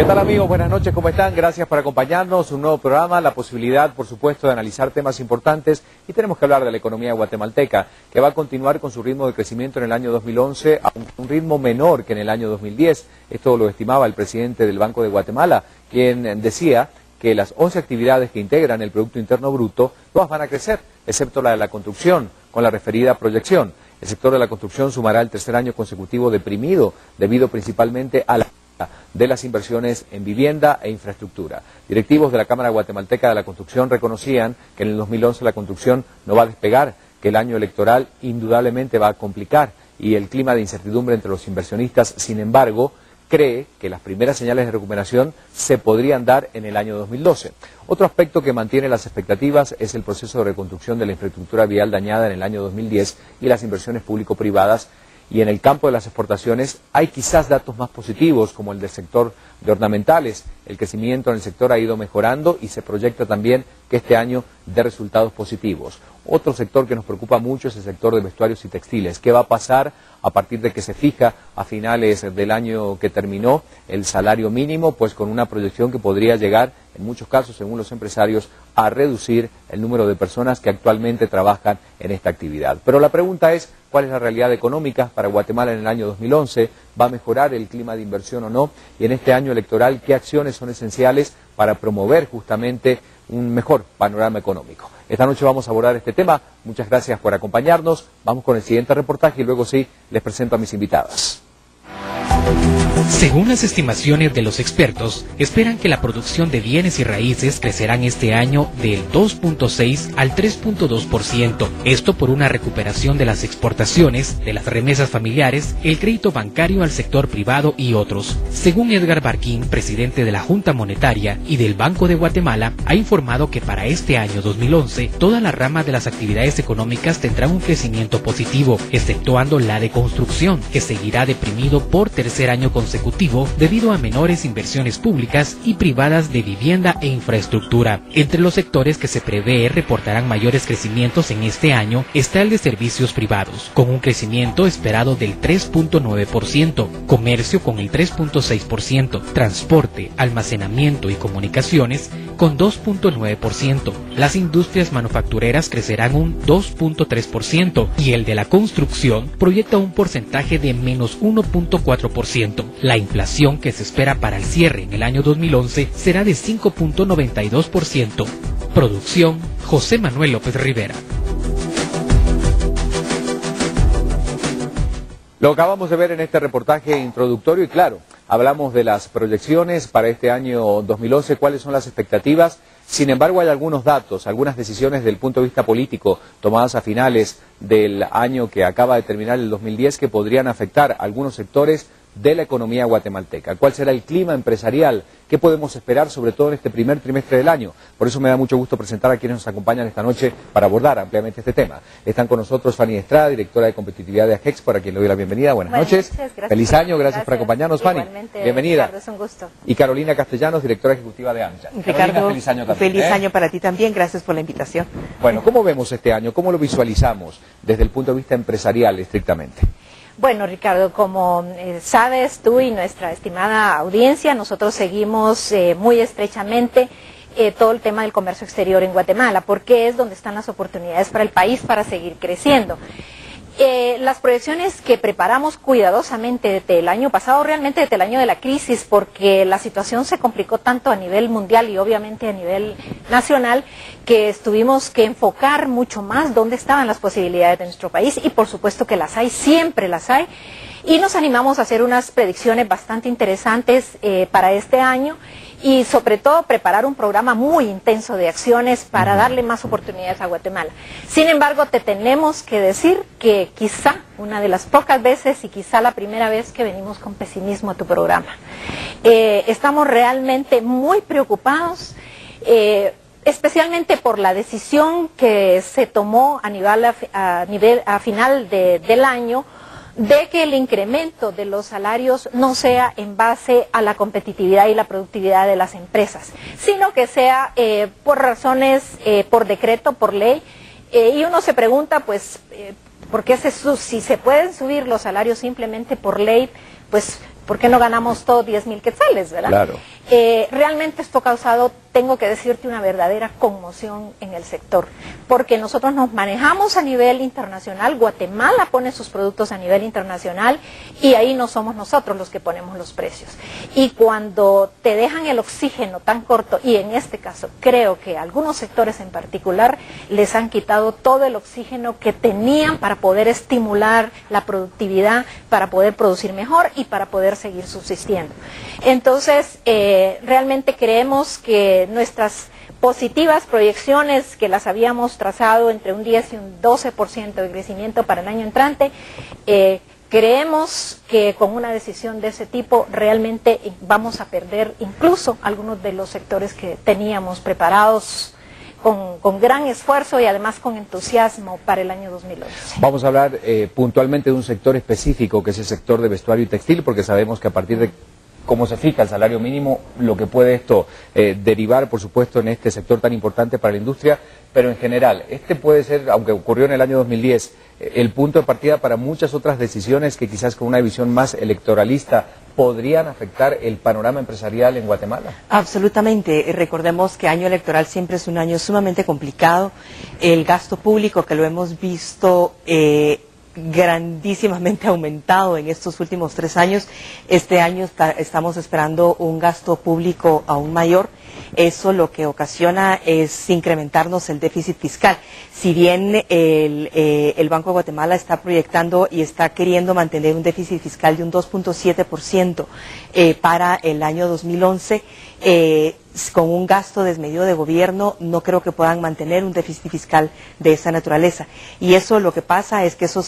¿Qué tal, amigos? Buenas noches, ¿cómo están? Gracias por acompañarnos. Un nuevo programa, la posibilidad, por supuesto, de analizar temas importantes. Y tenemos que hablar de la economía guatemalteca, que va a continuar con su ritmo de crecimiento en el año 2011 a un ritmo menor que en el año 2010. Esto lo estimaba el presidente del Banco de Guatemala, quien decía que las 11 actividades que integran el Producto Interno Bruto, todas van a crecer, excepto la de la construcción, con la referida proyección. El sector de la construcción sumará el tercer año consecutivo deprimido, debido principalmente a la de las inversiones en vivienda e infraestructura. Directivos de la Cámara Guatemalteca de la Construcción reconocían que en el 2011 la construcción no va a despegar, que el año electoral indudablemente va a complicar y el clima de incertidumbre entre los inversionistas, sin embargo, cree que las primeras señales de recuperación se podrían dar en el año 2012. Otro aspecto que mantiene las expectativas es el proceso de reconstrucción de la infraestructura vial dañada en el año 2010 y las inversiones público-privadas. Y en el campo de las exportaciones hay quizás datos más positivos, como el del sector de ornamentales. El crecimiento en el sector ha ido mejorando y se proyecta también que este año dé resultados positivos. Otro sector que nos preocupa mucho es el sector de vestuarios y textiles. ¿Qué va a pasar a partir de que se fija a finales del año que terminó el salario mínimo? Pues con una proyección que podría llegar, en muchos casos, según los empresarios, a reducir el número de personas que actualmente trabajan en esta actividad. Pero la pregunta es, ¿cuál es la realidad económica para Guatemala en el año 2011? ¿Va a mejorar el clima de inversión o no? Y en este año electoral, ¿qué acciones son esenciales para promover justamente un mejor panorama económico? Esta noche vamos a abordar este tema. Muchas gracias por acompañarnos. Vamos con el siguiente reportaje y luego sí les presento a mis invitadas. Según las estimaciones de los expertos, esperan que la producción de bienes y raíces crecerán este año del 2.6 al 3.2%. Esto por una recuperación de las exportaciones, de las remesas familiares, el crédito bancario al sector privado y otros. Según Edgar Barquín, presidente de la Junta Monetaria y del Banco de Guatemala, ha informado que para este año 2011, toda la rama de las actividades económicas tendrá un crecimiento positivo, exceptuando la de construcción, que seguirá deprimido por tercer año consecutivo debido a menores inversiones públicas y privadas de vivienda e infraestructura. Entre los sectores que se prevé reportarán mayores crecimientos en este año está el de servicios privados, con un crecimiento esperado del 3.9%, comercio con el 3.6%, transporte, almacenamiento y comunicaciones con 2.9%, las industrias manufactureras crecerán un 2.3% y el de la construcción proyecta un porcentaje de menos 1.4%. La inflación que se espera para el cierre en el año 2011 será de 5.92%. Producción, José Manuel López Rivera. Lo acabamos de ver en este reportaje introductorio y claro, hablamos de las proyecciones para este año 2011, cuáles son las expectativas. Sin embargo, hay algunos datos, algunas decisiones desde el punto de vista político tomadas a finales del año que acaba de terminar, el 2010, que podrían afectar a algunos sectores de la economía guatemalteca. ¿Cuál será el clima empresarial? ¿Qué podemos esperar, sobre todo en este primer trimestre del año? Por eso me da mucho gusto presentar a quienes nos acompañan esta noche para abordar ampliamente este tema. Están con nosotros Fanny Estrada, directora de competitividad de AGEX, por a quien le doy la bienvenida. Buenas noches. Feliz año, gracias por acompañarnos, Fanny. Bienvenida. Ricardo, es un gusto. Y Carolina Castellanos, directora ejecutiva de AMSA. Ricardo, feliz año también. Feliz año para ti también, gracias por la invitación. Bueno, ¿cómo vemos este año? ¿Cómo lo visualizamos desde el punto de vista empresarial estrictamente? Bueno, Ricardo, como sabes tú y nuestra estimada audiencia, nosotros seguimos muy estrechamente todo el tema del comercio exterior en Guatemala, porque es donde están las oportunidades para el país para seguir creciendo. Las proyecciones que preparamos cuidadosamente desde el año pasado, realmente desde el año de la crisis, porque la situación se complicó tanto a nivel mundial y obviamente a nivel nacional, que tuvimos que enfocar mucho más dónde estaban las posibilidades de nuestro país, y por supuesto que las hay, siempre las hay, y nos animamos a hacer unas predicciones bastante interesantes para este año, y sobre todo preparar un programa muy intenso de acciones para darle más oportunidades a Guatemala. Sin embargo, te tenemos que decir que quizá una de las pocas veces y quizá la primera vez que venimos con pesimismo a tu programa. Estamos realmente muy preocupados, especialmente por la decisión que se tomó a final del año, de que el incremento de los salarios no sea en base a la competitividad y la productividad de las empresas, sino que sea por razones, por decreto, por ley, y uno se pregunta, pues, ¿por qué si se pueden subir los salarios simplemente por ley, pues, ¿por qué no ganamos todos 10,000 quetzales, verdad? Claro. Realmente esto ha causado, tengo que decirte, una verdadera conmoción en el sector, porque nosotros nos manejamos a nivel internacional, Guatemala pone sus productos a nivel internacional y ahí no somos nosotros los que ponemos los precios. Y cuando te dejan el oxígeno tan corto, y en este caso creo que algunos sectores en particular les han quitado todo el oxígeno que tenían para poder estimular la productividad, para poder producir mejor y para poder seguir subsistiendo. Entonces, realmente creemos que nuestras positivas proyecciones que las habíamos trazado entre un 10 y un 12% de crecimiento para el año entrante, creemos que con una decisión de ese tipo realmente vamos a perder incluso algunos de los sectores que teníamos preparados con gran esfuerzo y además con entusiasmo para el año 2011. Vamos a hablar puntualmente de un sector específico, que es el sector de vestuario y textil, porque sabemos que a partir de cómo se fija el salario mínimo, lo que puede esto derivar, por supuesto, en este sector tan importante para la industria, pero en general, este puede ser, aunque ocurrió en el año 2010, el punto de partida para muchas otras decisiones que quizás con una visión más electoralista podrían afectar el panorama empresarial en Guatemala. Absolutamente. Recordemos que año electoral siempre es un año sumamente complicado. El gasto público, que lo hemos visto grandísimamente aumentado en estos últimos 3 años. Este año estamos esperando un gasto público aún mayor. Eso lo que ocasiona es incrementarnos el déficit fiscal. Si bien el Banco de Guatemala está proyectando y está queriendo mantener un déficit fiscal de un 2.7% para el año 2011, con un gasto desmedido de gobierno no creo que puedan mantener un déficit fiscal de esa naturaleza. Y eso lo que pasa es que eso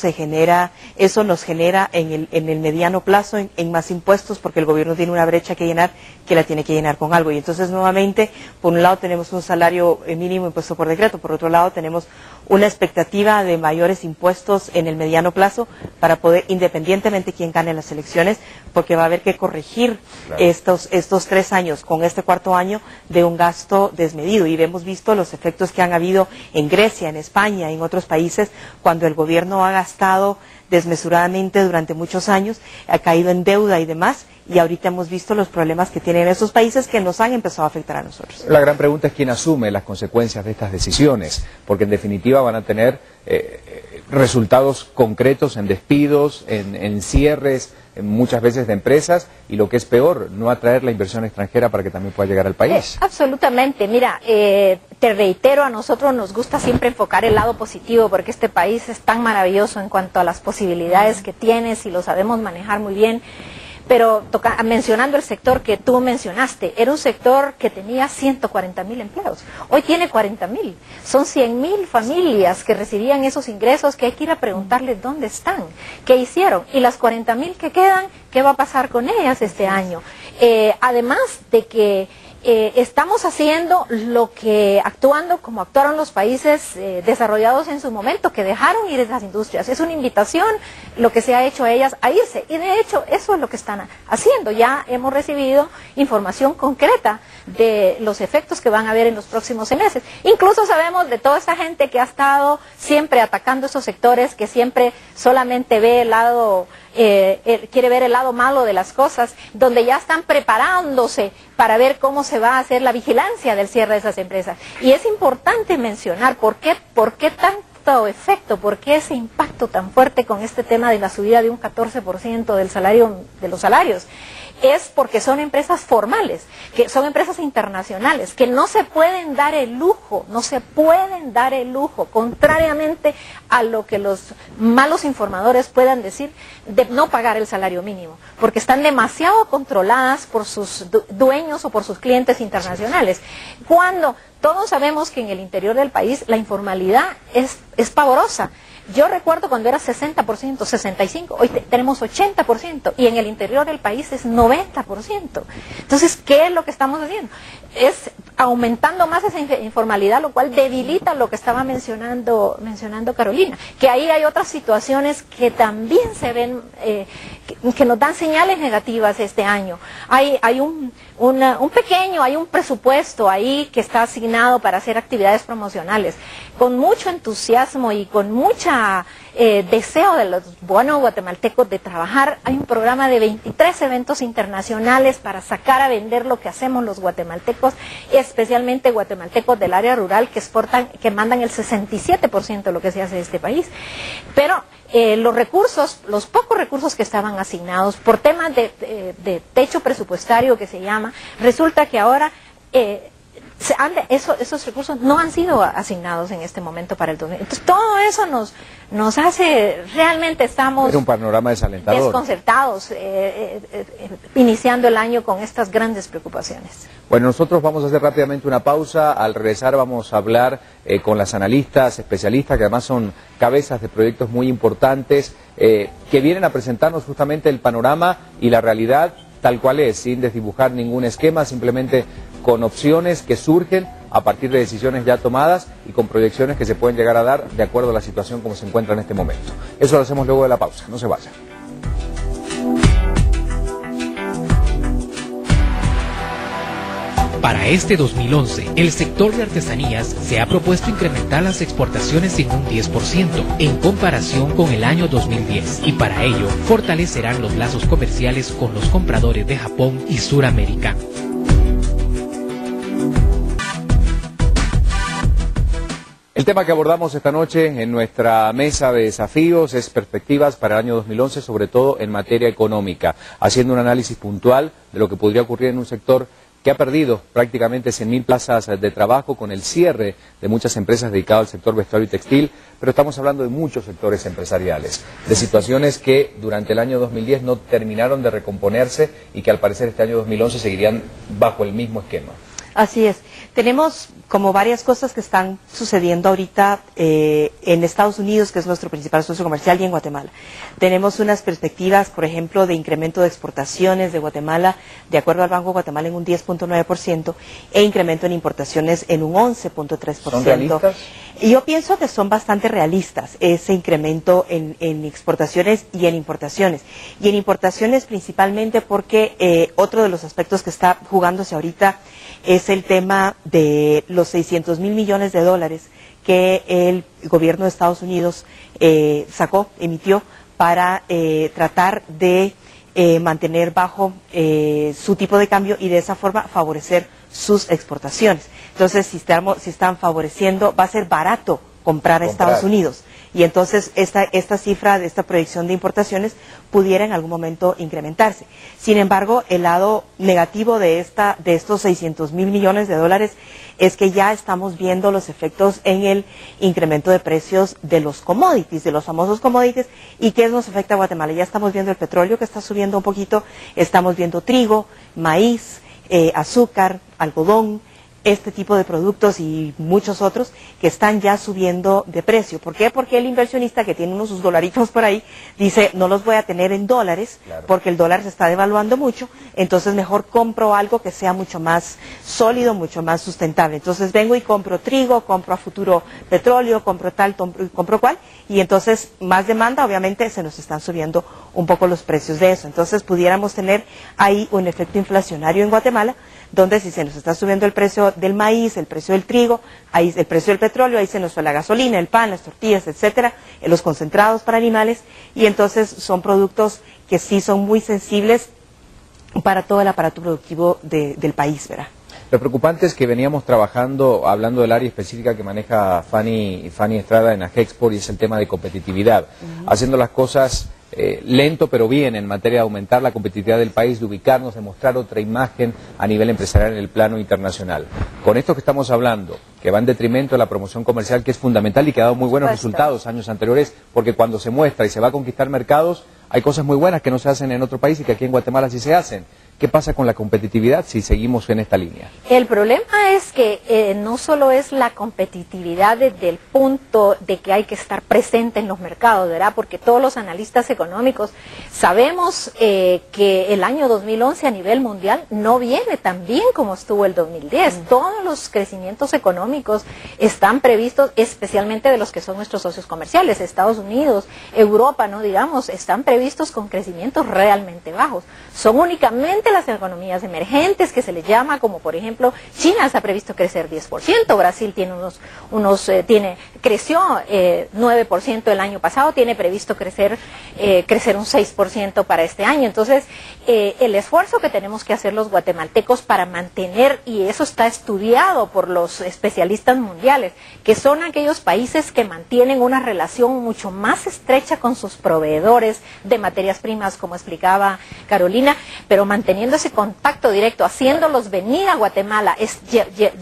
nos genera en el mediano plazo en más impuestos, porque el gobierno tiene una brecha que llenar, que la tiene que llenar con algo. Y entonces nuevamente, por un lado tenemos un salario mínimo impuesto por decreto, por otro lado tenemos una expectativa de mayores impuestos en el mediano plazo para poder, independientemente de quién gane las elecciones, porque va a haber que corregir estos 3 años con este 4.º año de un gasto desmedido. Y hemos visto los efectos que han habido en Grecia, en España, en otros países, cuando el gobierno ha gastado desmesuradamente durante muchos años, ha caído en deuda y demás, y ahorita hemos visto los problemas que tienen esos países que nos han empezado a afectar a nosotros. La gran pregunta es quién asume las consecuencias de estas decisiones, porque en definitiva van a tener resultados concretos en despidos, en cierres, muchas veces de empresas, y lo que es peor, no atraer la inversión extranjera para que también pueda llegar al país. Absolutamente. Mira, te reitero, a nosotros nos gusta siempre enfocar el lado positivo, porque este país es tan maravilloso en cuanto a las posibilidades que tiene, si lo sabemos manejar muy bien. Pero mencionando el sector que tú mencionaste, era un sector que tenía 140.000 empleados. Hoy tiene 40.000. Son 100.000 familias que recibían esos ingresos, que hay que ir a preguntarles dónde están, qué hicieron. Y las 40.000 que quedan, ¿qué va a pasar con ellas este año? Además de que estamos haciendo actuando como actuaron los países desarrollados en su momento, que dejaron ir esas industrias. Es una invitación lo que se ha hecho a ellas a irse, y de hecho eso es lo que están haciendo. Ya hemos recibido información concreta de los efectos que van a haber en los próximos meses. Incluso sabemos de toda esa gente que ha estado siempre atacando esos sectores, que siempre solamente ve el lado quiere ver el lado malo de las cosas, donde ya están preparándose para ver cómo se va a hacer la vigilancia del cierre de esas empresas. Y es importante mencionar por qué tanto efecto, por qué ese impacto tan fuerte con este tema de la subida de un 14% del salario, de los salarios. Es porque son empresas formales, que son empresas internacionales, que no se pueden dar el lujo, contrariamente a lo que los malos informadores puedan decir, de no pagar el salario mínimo, porque están demasiado controladas por sus dueños o por sus clientes internacionales. Cuando todos sabemos que en el interior del país la informalidad es pavorosa. Yo recuerdo cuando era 60%, 65%, hoy tenemos 80%, y en el interior del país es 90%. Entonces, ¿qué es lo que estamos haciendo? Es aumentando más esa informalidad, lo cual debilita lo que estaba mencionando Carolina, que ahí hay otras situaciones que también se ven, que nos dan señales negativas este año. Hay un presupuesto ahí que está asignado para hacer actividades promocionales, con mucho entusiasmo y con mucha deseo de los buenos guatemaltecos de trabajar. Hay un programa de 23 eventos internacionales para sacar a vender lo que hacemos los guatemaltecos, especialmente guatemaltecos del área rural que mandan el 67% de lo que se hace en este país. Pero los pocos recursos que estaban asignados por temas de techo presupuestario que se llama, resulta que ahora esos recursos no han sido asignados en este momento para el 2000. Entonces todo eso nos hace, realmente estamos un panorama desalentador, desconcertados, iniciando el año con estas grandes preocupaciones. Bueno, nosotros vamos a hacer rápidamente una pausa. Al regresar vamos a hablar con las analistas, especialistas, que además son cabezas de proyectos muy importantes, que vienen a presentarnos justamente el panorama y la realidad tal cual es, sin desdibujar ningún esquema, simplemente con opciones que surgen a partir de decisiones ya tomadas y con proyecciones que se pueden llegar a dar de acuerdo a la situación como se encuentra en este momento. Eso lo hacemos luego de la pausa, no se vayan. Para este 2011, el sector de artesanías se ha propuesto incrementar las exportaciones en un 10% en comparación con el año 2010 y para ello fortalecerán los lazos comerciales con los compradores de Japón y Suramérica. El tema que abordamos esta noche en nuestra mesa de desafíos es perspectivas para el año 2011, sobre todo en materia económica, haciendo un análisis puntual de lo que podría ocurrir en un sector que ha perdido prácticamente 100.000 plazas de trabajo con el cierre de muchas empresas dedicadas al sector vestuario y textil, pero estamos hablando de muchos sectores empresariales, de situaciones que durante el año 2010 no terminaron de recomponerse y que al parecer este año 2011 seguirían bajo el mismo esquema. Así es. Tenemos como varias cosas que están sucediendo ahorita en Estados Unidos, que es nuestro principal socio comercial, y en Guatemala. Tenemos unas perspectivas, por ejemplo, de incremento de exportaciones de Guatemala, de acuerdo al Banco de Guatemala, en un 10.9%, e incremento en importaciones en un 11.3%. ¿Son realistas? Y yo pienso que son bastante realistas ese incremento en exportaciones y en importaciones. Y en importaciones principalmente porque otro de los aspectos que está jugándose ahorita es el tema de los 600.000 millones de dólares que el gobierno de Estados Unidos emitió para tratar de mantener bajo su tipo de cambio y de esa forma favorecer sus exportaciones. Entonces, si están favoreciendo, va a ser barato comprar a Estados Unidos. Y entonces esta cifra de esta proyección de importaciones pudiera en algún momento incrementarse. Sin embargo, el lado negativo de estos 600.000 millones de dólares es que ya estamos viendo los efectos en el incremento de precios de los commodities, de los famosos commodities. ¿Y qué nos afecta a Guatemala? Ya estamos viendo el petróleo que está subiendo un poquito, estamos viendo trigo, maíz, azúcar, algodón, este tipo de productos y muchos otros que están ya subiendo de precio. ¿Por qué? Porque el inversionista que tiene unos sus dolaritos por ahí dice, no los voy a tener en dólares, claro, porque el dólar se está devaluando mucho, entonces mejor compro algo que sea mucho más sólido, mucho más sustentable. Entonces vengo y compro trigo, compro a futuro petróleo, compro tal, compro cual, y entonces más demanda, obviamente se nos están subiendo un poco los precios de eso. Entonces pudiéramos tener ahí un efecto inflacionario en Guatemala, donde si se nos está subiendo el precio del maíz, el precio del trigo, ahí el precio del petróleo, ahí se nos fue la gasolina, el pan, las tortillas, etcétera, los concentrados para animales, y entonces son productos que sí son muy sensibles para todo el aparato productivo del país, ¿verdad? Lo preocupante es que veníamos trabajando, hablando del área específica que maneja Fanny Estrada en Agexport, y es el tema de competitividad, haciendo las cosas lento pero bien en materia de aumentar la competitividad del país, de ubicarnos, de mostrar otra imagen a nivel empresarial en el plano internacional. Con esto que estamos hablando, que va en detrimento de la promoción comercial, que es fundamental y que ha dado muy buenos resultados años anteriores, porque cuando se muestra y se va a conquistar mercados, hay cosas muy buenas que no se hacen en otro país y que aquí en Guatemala sí se hacen. ¿Qué pasa con la competitividad si seguimos en esta línea? El problema es que no solo es la competitividad desde el punto de que hay que estar presente en los mercados, ¿verdad? Porque todos los analistas económicos sabemos que el año 2011 a nivel mundial no viene tan bien como estuvo el 2010. Todos los crecimientos económicos están previstos, especialmente de los que son nuestros socios comerciales, Estados Unidos, Europa, no digamos, están previstos con crecimientos realmente bajos. Son únicamente las economías emergentes que se les llama, como por ejemplo China está previsto crecer 10%, Brasil tiene creció 9% el año pasado, tiene previsto crecer un 6% para este año. Entonces el esfuerzo que tenemos que hacer los guatemaltecos para mantener, y eso está estudiado por los especialistas mundiales, que son aquellos países que mantienen una relación mucho más estrecha con sus proveedores de materias primas, como explicaba Carolina, pero manteniendo ese contacto directo, haciéndolos venir a Guatemala,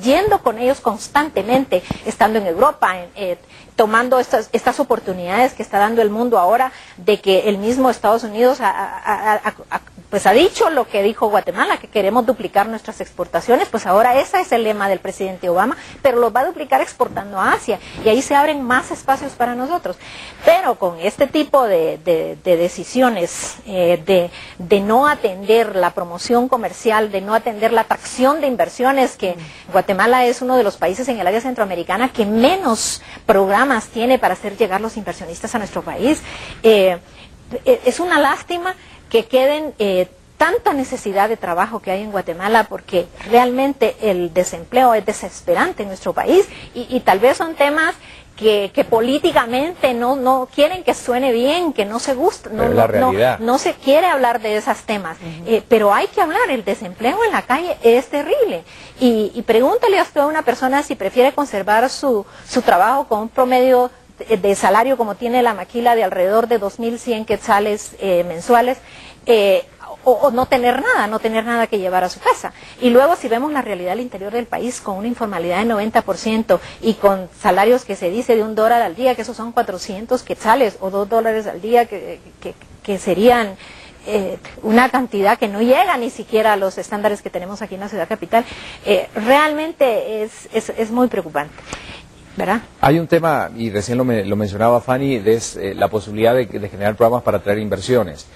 yendo con ellos constantemente, estando en Europa, tomando estas oportunidades que está dando el mundo ahora, de que el mismo Estados Unidos pues ha dicho lo que dijo Guatemala, que queremos duplicar nuestras exportaciones. Pues ahora ese es el lema del presidente Obama, pero lo va a duplicar exportando a Asia, y ahí se abren más espacios para nosotros. Pero con este tipo de decisiones, de no atender la promoción comercial, de no atender la atracción de inversiones, que Guatemala es uno de los países en el área centroamericana que menos programas tiene para hacer llegar los inversionistas a nuestro país, es una lástima que queden tanta necesidad de trabajo que hay en Guatemala, porque realmente el desempleo es desesperante en nuestro país, y tal vez son temas que políticamente no quieren que suene bien, que no se gusta, no se quiere hablar de esos temas, pero hay que hablar. El desempleo en la calle es terrible, y pregúntale a una persona si prefiere conservar su trabajo con un promedio de salario como tiene la maquila, de alrededor de 2.100 quetzales mensuales, o no tener nada que llevar a su casa. Y luego, si vemos la realidad del interior del país, con una informalidad del 90% y con salarios que se dice de $1 al día, que esos son 400 quetzales, o $2 al día, que serían una cantidad que no llega ni siquiera a los estándares que tenemos aquí en la ciudad capital, realmente es muy preocupante, ¿verdad? Hay un tema, y recién lo mencionaba Fanny, es la posibilidad de generar programas para atraer inversiones.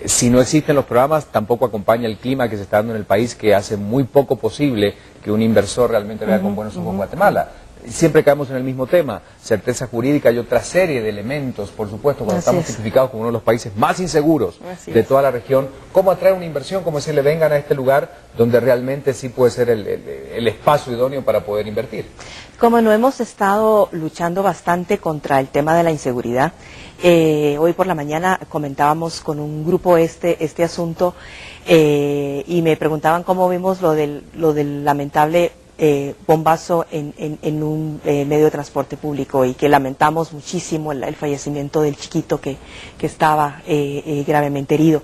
Si no existen los programas, tampoco acompaña el clima que se está dando en el país, que hace muy poco posible que un inversor realmente vea con buenos ojos Guatemala. Siempre caemos en el mismo tema, certeza jurídica y otra serie de elementos, por supuesto, cuando estamos tipificados como uno de los países más inseguros de toda la región. ¿Cómo atraer una inversión? ¿Cómo decirle vengan a este lugar donde realmente sí puede ser el espacio idóneo para poder invertir? Como no hemos estado luchando bastante contra el tema de la inseguridad, hoy por la mañana comentábamos con un grupo este asunto, y me preguntaban cómo vimos lo del lamentable bombazo en un medio de transporte público, y que lamentamos muchísimo el fallecimiento del chiquito que estaba gravemente herido.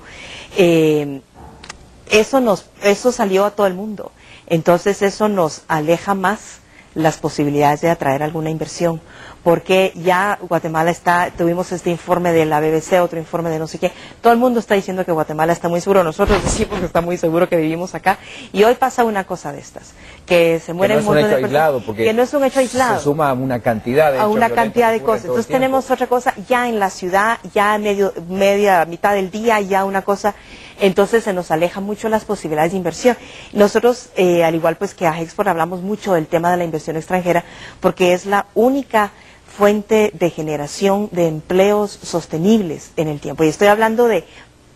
Eso salió a todo el mundo, entonces eso nos aleja más las posibilidades de atraer alguna inversión, porque ya Guatemala tuvimos este informe de la BBC, otro informe de no sé qué, todo el mundo está diciendo que Guatemala está muy seguro, nosotros decimos que está muy seguro, que vivimos acá, y hoy pasa una cosa de estas, que se mueren un montón de personas, que no es un hecho aislado, se suma una cantidad de cosas. Entonces tenemos otra cosa ya en la ciudad, ya mitad del día, ya una cosa. Entonces se nos aleja mucho las posibilidades de inversión. Nosotros, al igual pues que a Hexport, hablamos mucho del tema de la inversión extranjera, porque es la única fuente de generación de empleos sostenibles en el tiempo. Y estoy hablando de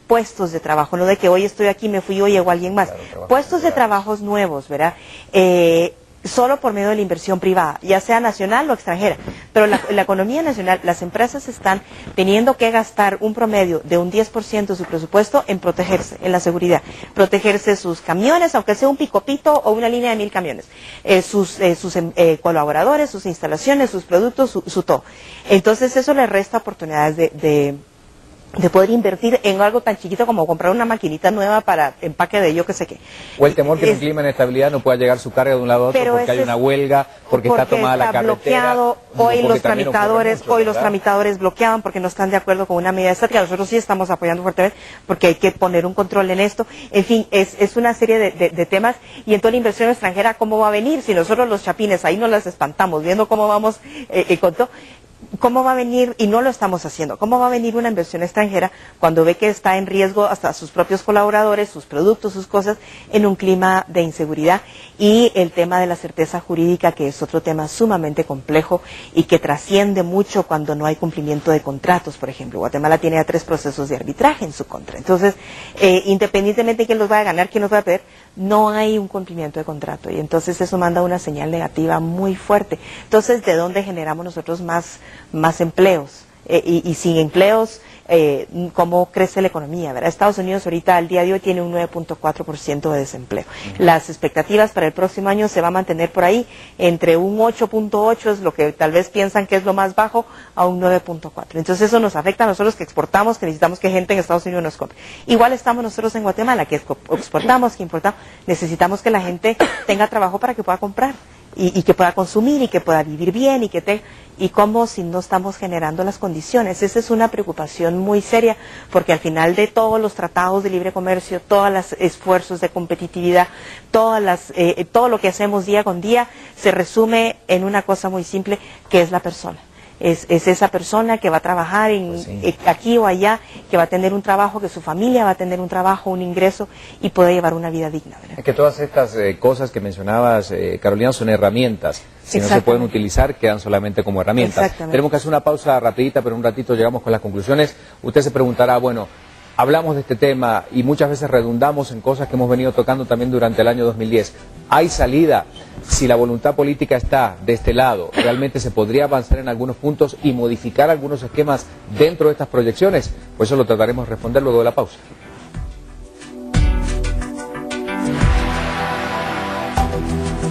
puestos de trabajo, no de que hoy estoy aquí, me fui, hoy llegó alguien más. Puestos de trabajos nuevos, ¿verdad? Solo por medio de la inversión privada, ya sea nacional o extranjera. Pero la economía nacional, las empresas están teniendo que gastar un promedio de un 10% de su presupuesto en protegerse, en la seguridad. Protegerse sus camiones, aunque sea un picopito o una línea de 1000 camiones. Sus colaboradores, sus instalaciones, sus productos, su todo. Entonces eso le resta oportunidades de de poder invertir en algo tan chiquito como comprar una maquinita nueva para empaque de yo que sé qué. O el temor que en un clima de inestabilidad no pueda llegar su carga de un lado a otro porque hay una huelga, porque está tomada la carretera. Bloqueado. Hoy los tramitadores bloqueaban porque no están de acuerdo con una medida estática. Nosotros sí estamos apoyando fuertemente porque hay que poner un control en esto. En fin, es una serie de temas. Y entonces la inversión extranjera, ¿cómo va a venir? Si nosotros los chapines ahí nos las espantamos viendo cómo vamos con todo. ¿Cómo va a venir, y no lo estamos haciendo, cómo va a venir una inversión extranjera cuando ve que está en riesgo hasta sus propios colaboradores, sus productos, sus cosas, en un clima de inseguridad? Y el tema de la certeza jurídica, que es otro tema sumamente complejo y que trasciende mucho cuando no hay cumplimiento de contratos, por ejemplo. Guatemala tiene ya 3 procesos de arbitraje en su contra. Entonces, independientemente de quién los va a ganar, quién los va a perder, no hay un cumplimiento de contrato. Y entonces eso manda una señal negativa muy fuerte. Entonces, ¿de dónde generamos nosotros más empleos? Y sin empleos, ¿cómo crece la economía? ¿Verdad? Estados Unidos ahorita al día de hoy tiene un 9.4% de desempleo. Las expectativas para el próximo año se va a mantener por ahí entre un 8.8, es lo que tal vez piensan que es lo más bajo, a un 9.4. Entonces eso nos afecta a nosotros que exportamos, que necesitamos que gente en Estados Unidos nos compre. Igual estamos nosotros en Guatemala, que exportamos, que importamos. Necesitamos que la gente tenga trabajo para que pueda comprar y que pueda consumir y que pueda vivir bien y cómo si no estamos generando las condiciones. Esa es una preocupación muy seria, porque al final de todos los tratados de libre comercio, todos los esfuerzos de competitividad, todo lo que hacemos día con día, se resume en una cosa muy simple, que es la persona. Es esa persona que va a trabajar aquí o allá, que va a tener un trabajo, que su familia va a tener un trabajo, un ingreso y puede llevar una vida digna, ¿verdad? Es que todas estas cosas que mencionabas, Carolina, son herramientas. Si no se pueden utilizar, quedan solamente como herramientas. Tenemos que hacer una pausa rapidita, pero un ratito llegamos con las conclusiones. Usted se preguntará, bueno, hablamos de este tema y muchas veces redundamos en cosas que hemos venido tocando también durante el año 2010. ¿Hay salida? Si la voluntad política está de este lado, ¿realmente se podría avanzar en algunos puntos y modificar algunos esquemas dentro de estas proyecciones? Pues eso lo trataremos de responder luego de la pausa.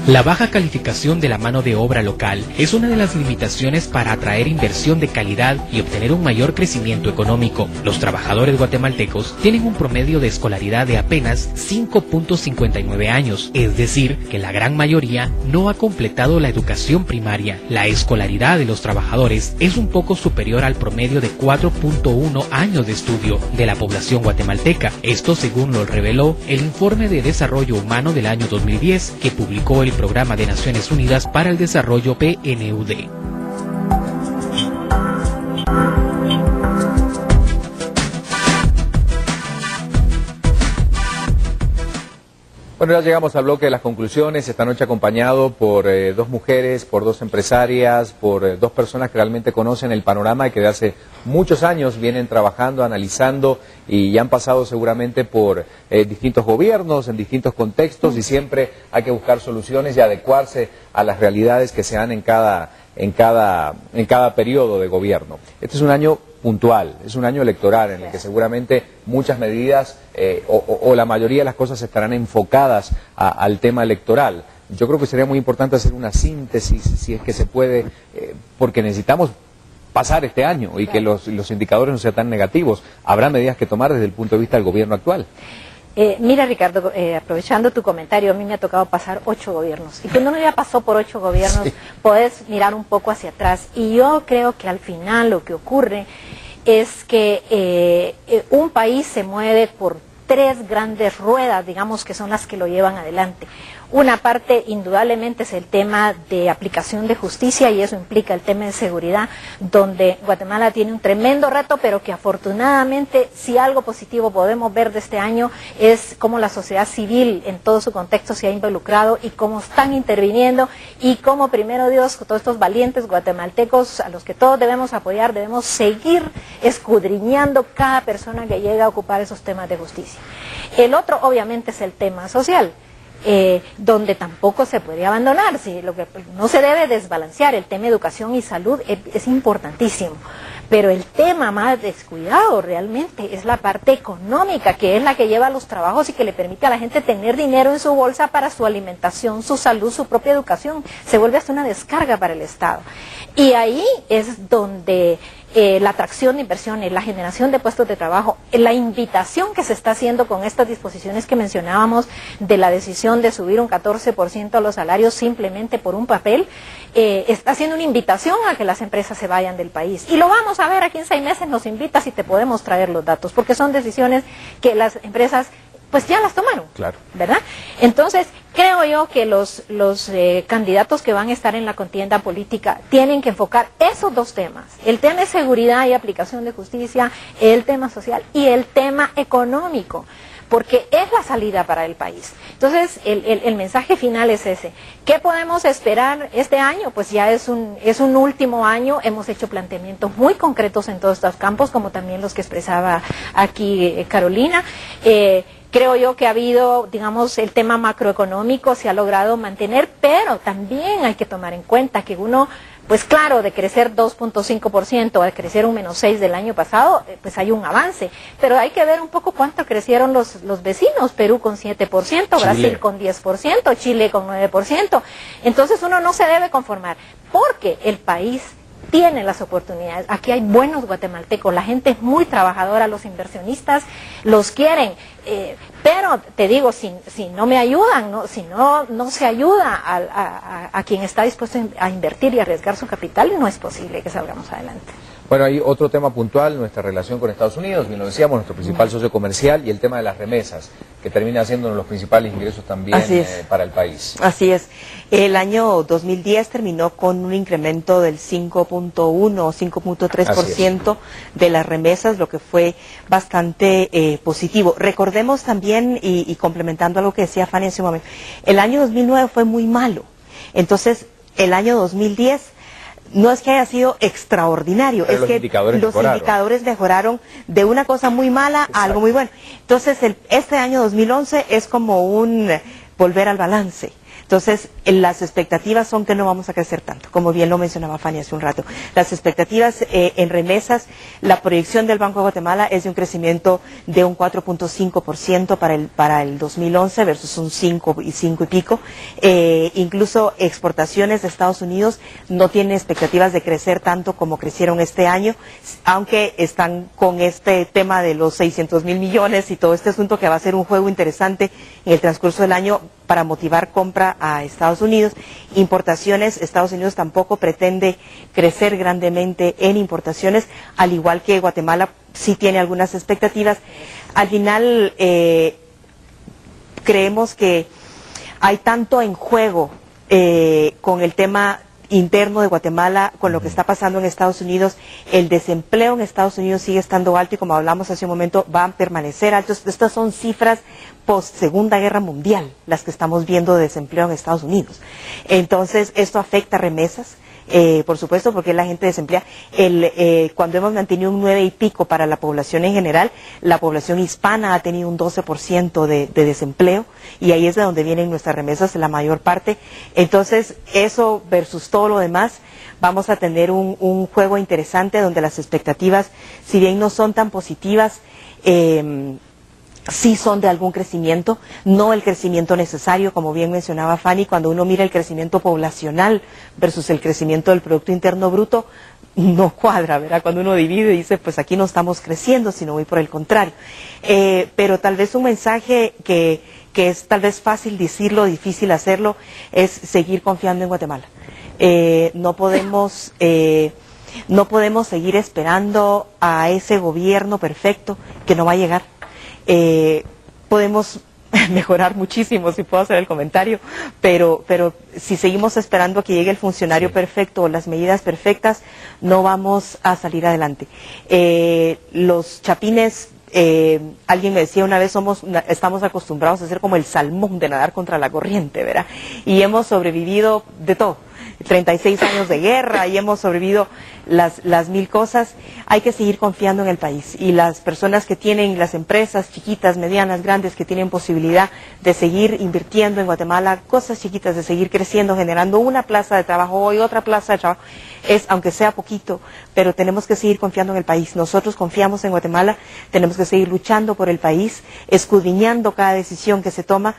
La baja calificación de la mano de obra local es una de las limitaciones para atraer inversión de calidad y obtener un mayor crecimiento económico. Los trabajadores guatemaltecos tienen un promedio de escolaridad de apenas 5.59 años, es decir, que la gran mayoría no ha completado la educación primaria. La escolaridad de los trabajadores es un poco superior al promedio de 4.1 años de estudio de la población guatemalteca. Esto según lo reveló el Informe de Desarrollo Humano del año 2010 que publicó el Programa de Naciones Unidas para el Desarrollo PNUD. Bueno, ya llegamos al bloque de las conclusiones, esta noche acompañado por 2 mujeres, por 2 empresarias, por 2 personas que realmente conocen el panorama y que de hace muchos años vienen trabajando, analizando y han pasado seguramente por distintos gobiernos, en distintos contextos y siempre hay que buscar soluciones y adecuarse a las realidades que se dan en cada periodo de gobierno. Este es un año puntual, es un año electoral en el que seguramente muchas medidas o la mayoría de las cosas estarán enfocadas al tema electoral. Yo creo que sería muy importante hacer una síntesis, si es que se puede, porque necesitamos pasar este año y que los indicadores no sean tan negativos. Habrá medidas que tomar desde el punto de vista del gobierno actual. Mira, Ricardo, aprovechando tu comentario, a mí me ha tocado pasar 8 gobiernos. Y cuando uno ya pasó por 8 gobiernos, sí, puedes mirar un poco hacia atrás. Y yo creo que al final lo que ocurre es que un país se mueve por 3 grandes ruedas, digamos, que son las que lo llevan adelante. Una parte, indudablemente, es el tema de aplicación de justicia y eso implica el tema de seguridad, donde Guatemala tiene un tremendo reto, pero que afortunadamente, si algo positivo podemos ver de este año, es cómo la sociedad civil en todo su contexto se ha involucrado y cómo están interviniendo y cómo, primero Dios, todos estos valientes guatemaltecos a los que todos debemos apoyar, debemos seguir escudriñando cada persona que llega a ocupar esos temas de justicia. El otro, obviamente, es el tema social. Donde tampoco se puede abandonar, ¿sí? Lo que no se debe desbalancear, el tema de educación y salud es importantísimo, pero el tema más descuidado realmente es la parte económica, que es la que lleva a los trabajos y que le permite a la gente tener dinero en su bolsa para su alimentación, su salud, su propia educación, se vuelve hasta una descarga para el Estado. Y ahí es donde la atracción de inversiones, la generación de puestos de trabajo, la invitación que se está haciendo con estas disposiciones que mencionábamos de la decisión de subir un 14% a los salarios simplemente por un papel, está haciendo una invitación a que las empresas se vayan del país. Y lo vamos a ver aquí en 6 meses, nos invitas y te podemos traer los datos, porque son decisiones que las empresas pues ya las tomaron, claro, ¿verdad? Entonces, creo yo que los candidatos que van a estar en la contienda política tienen que enfocar esos dos temas, el tema de seguridad y aplicación de justicia, el tema social y el tema económico, porque es la salida para el país. Entonces, el mensaje final es ese. ¿Qué podemos esperar este año? Pues ya es un último año, hemos hecho planteamientos muy concretos en todos estos campos, como también los que expresaba aquí Carolina. Creo yo que ha habido, digamos, el tema macroeconómico se ha logrado mantener, pero también hay que tomar en cuenta que uno, pues claro, de crecer 2.5% a crecer un -6% del año pasado, pues hay un avance, pero hay que ver un poco cuánto crecieron los vecinos, Perú con 7%, Brasil con 10%, Chile con 9%, entonces uno no se debe conformar, porque el país tiene las oportunidades. Aquí hay buenos guatemaltecos, la gente es muy trabajadora, los inversionistas los quieren, pero te digo, si no me ayudan, si no se ayuda a quien está dispuesto a invertir y arriesgar su capital, no es posible que salgamos adelante. Bueno, hay otro tema puntual, nuestra relación con Estados Unidos, bien lo decíamos, nuestro principal socio comercial, y el tema de las remesas, que termina siendo uno de los principales ingresos también para el país. Así es. El año 2010 terminó con un incremento del 5.1 o 5.3% de las remesas, lo que fue bastante positivo. Recordemos también, y complementando algo que decía Fanny hace un momento, el año 2009 fue muy malo. Entonces, el año 2010... no es que haya sido extraordinario, pero es que los indicadores mejoraron de una cosa muy mala a algo muy bueno. Entonces, este año 2011 es como un volver al balance. Entonces, las expectativas son que no vamos a crecer tanto, como bien lo mencionaba Fanny hace un rato. Las expectativas en remesas, la proyección del Banco de Guatemala es de un crecimiento de un 4.5% para el 2011 versus un 5 y pico. Incluso exportaciones de Estados Unidos no tienen expectativas de crecer tanto como crecieron este año, aunque están con este tema de los 600,000 millones y todo este asunto que va a ser un juego interesante en el transcurso del año para motivar compra a Estados Unidos. Importaciones, Estados Unidos tampoco pretende crecer grandemente en importaciones, al igual que Guatemala sí tiene algunas expectativas. Al final, creemos que hay tanto en juego con el tema interno de Guatemala, con lo que está pasando en Estados Unidos. El desempleo en Estados Unidos sigue estando alto y, como hablamos hace un momento, va a permanecer alto. Estas son cifras post Segunda Guerra Mundial, las que estamos viendo de desempleo en Estados Unidos. Entonces, esto afecta remesas, por supuesto, porque la gente desempleada. Cuando hemos mantenido un 9 y pico para la población en general, la población hispana ha tenido un 12% de desempleo, y ahí es de donde vienen nuestras remesas la mayor parte. Entonces, eso versus todo lo demás, vamos a tener un juego interesante donde las expectativas, si bien no son tan positivas, sí son de algún crecimiento, no el crecimiento necesario, como bien mencionaba Fanny. Cuando uno mira el crecimiento poblacional versus el crecimiento del Producto Interno Bruto, no cuadra, ¿verdad? Cuando uno divide y dice, pues aquí no estamos creciendo, sino muy por el contrario. Pero tal vez un mensaje que es tal vez fácil decirlo, difícil hacerlo, es seguir confiando en Guatemala. No podemos seguir esperando a ese gobierno perfecto que no va a llegar. Podemos mejorar muchísimo, si puedo hacer el comentario, pero si seguimos esperando a que llegue el funcionario perfecto o las medidas perfectas, no vamos a salir adelante. Los chapines, alguien me decía una vez, estamos acostumbrados a ser como el salmón, de nadar contra la corriente, ¿verdad? Y hemos sobrevivido de todo. 36 años de guerra, y hemos sobrevivido las mil cosas. Hay que seguir confiando en el país, y las personas que tienen, las empresas chiquitas, medianas, grandes, que tienen posibilidad de seguir invirtiendo en Guatemala, cosas chiquitas, de seguir creciendo, generando una plaza de trabajo hoy, otra plaza de trabajo, aunque sea poquito, pero tenemos que seguir confiando en el país. Nosotros confiamos en Guatemala, tenemos que seguir luchando por el país, escudriñando cada decisión que se toma,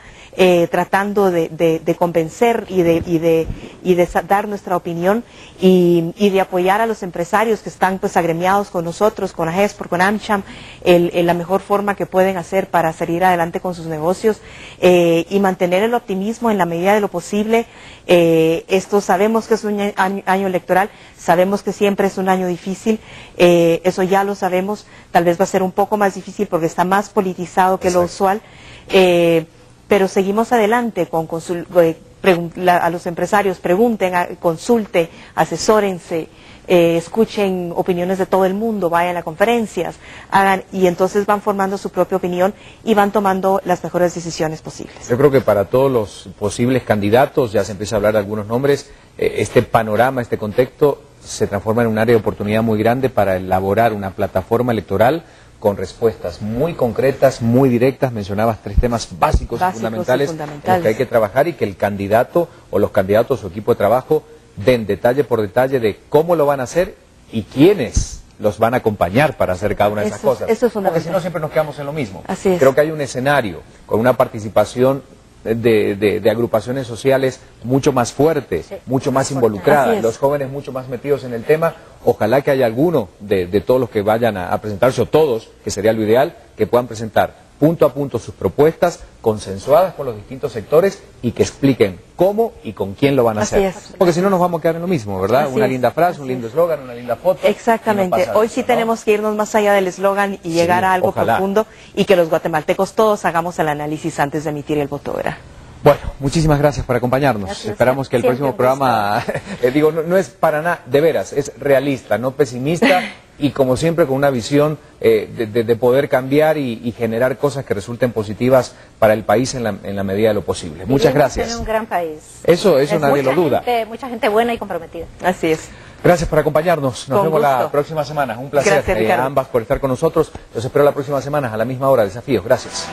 tratando de convencer y y de dar nuestra opinión y de apoyar a los empresarios que están pues agremiados con nosotros, con AGESPOR, con AmCham, la mejor forma que pueden hacer para salir adelante con sus negocios y mantener el optimismo en la medida de lo posible. Esto sabemos que es un año electoral, sabemos que siempre es un año difícil, eso ya lo sabemos, tal vez va a ser un poco más difícil porque está más politizado que lo usual, pero seguimos adelante con a los empresarios, pregunten, consulten, asesórense, escuchen opiniones de todo el mundo, vayan a conferencias, y entonces van formando su propia opinión y van tomando las mejores decisiones posibles. Yo creo que para todos los posibles candidatos, ya se empieza a hablar de algunos nombres, este panorama, este contexto se transforma en un área de oportunidad muy grande para elaborar una plataforma electoral con respuestas muy concretas, muy directas. Mencionabas 3 temas básicos y fundamentales en los que hay que trabajar y que el candidato o los candidatos o su equipo de trabajo den detalle por detalle de cómo lo van a hacer y quiénes los van a acompañar para hacer cada una de esas cosas. Eso es fundamental. Porque si no siempre nos quedamos en lo mismo. Así es. Creo que hay un escenario con una participación de agrupaciones sociales mucho más fuerte, sí, mucho más involucrada, los jóvenes mucho más metidos en el tema. Ojalá que haya alguno de todos los que vayan a presentarse, o todos, que sería lo ideal, que puedan presentar punto a punto sus propuestas, consensuadas con los distintos sectores y que expliquen cómo y con quién lo van a hacer. Porque si no nos vamos a quedar en lo mismo, ¿verdad? Una linda frase, un lindo eslogan, una linda foto. Exactamente. Hoy sí tenemos que irnos más allá del eslogan y llegar a algo profundo y que los guatemaltecos todos hagamos el análisis antes de emitir el voto, ¿verdad? Bueno, muchísimas gracias por acompañarnos. Gracias. Esperamos que el próximo programa, no es para nada, de veras, es realista, no pesimista y como siempre con una visión de poder cambiar y generar cosas que resulten positivas para el país en la medida de lo posible. Muchas gracias. Es un gran país. Eso nadie lo duda. Mucha gente buena y comprometida. Así es. Gracias por acompañarnos. Nos vemos la próxima semana. Un placer a ambas por estar con nosotros. Los espero la próxima semana a la misma hora. Desafíos. Gracias.